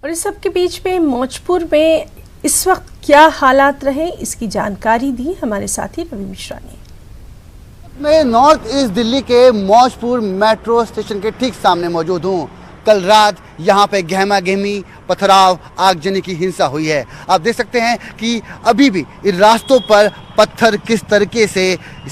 और इस सब के बीच में मौजपुर में इस वक्त क्या हालात रहे, इसकी जानकारी दी हमारे साथी रवि मिश्रा ने। मैं नॉर्थ ईस्ट दिल्ली के मौजपुर मेट्रो स्टेशन के ठीक सामने मौजूद हूँ। कल रात यहाँ पे गहमा गहमी, पथराव, आगजनी की हिंसा हुई है। आप देख सकते हैं कि अभी भी इन रास्तों पर पत्थर किस तरीके से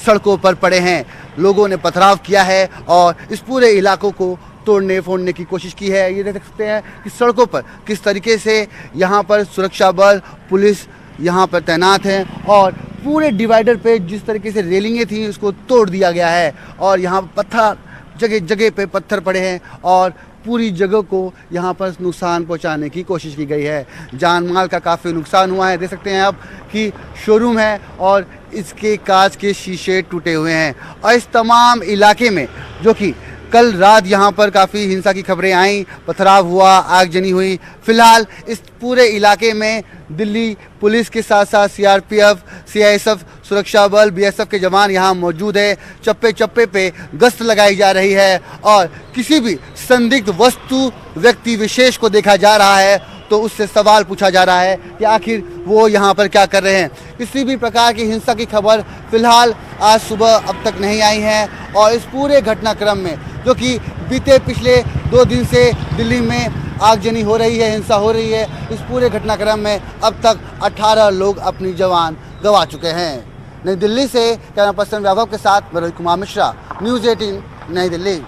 सड़कों पर पड़े हैं। लोगों ने पथराव किया है और इस पूरे इलाकों को तोड़ने फोड़ने की कोशिश की है। ये देख सकते हैं कि सड़कों पर किस तरीके से यहाँ पर सुरक्षा बल, पुलिस यहाँ पर तैनात हैं और पूरे डिवाइडर पे जिस तरीके से रेलिंगें थी उसको तोड़ दिया गया है और यहाँ पत्थर जगह जगह पे पत्थर पड़े हैं और पूरी जगह को यहाँ पर नुकसान पहुँचाने की कोशिश की गई है। जान माल का काफ़ी नुकसान हुआ है। देख सकते हैं आप कि शोरूम है और इसके कांच के शीशे टूटे हुए हैं और इस तमाम इलाके में जो कि कल रात यहाँ पर काफ़ी हिंसा की खबरें आईं, पथराव हुआ, आगजनी हुई। फिलहाल इस पूरे इलाके में दिल्ली पुलिस के साथ साथ सीआरपीएफ, सीआईएसएफ, सुरक्षा बल, बीएसएफ के जवान यहाँ मौजूद है। चप्पे चप्पे पे गश्त लगाई जा रही है और किसी भी संदिग्ध वस्तु, व्यक्ति विशेष को देखा जा रहा है तो उससे सवाल पूछा जा रहा है कि आखिर वो यहाँ पर क्या कर रहे हैं। किसी भी प्रकार की हिंसा की खबर फिलहाल आज सुबह अब तक नहीं आई है और इस पूरे घटनाक्रम में जो कि बीते पिछले 2 दिन से दिल्ली में आगजनी हो रही है, हिंसा हो रही है, इस पूरे घटनाक्रम में अब तक 18 लोग अपनी जान गंवा चुके हैं। नई दिल्ली से कैमरा पर्सन वैभव के साथ मैं रवि कुमार मिश्रा, न्यूज़ 18 नई दिल्ली।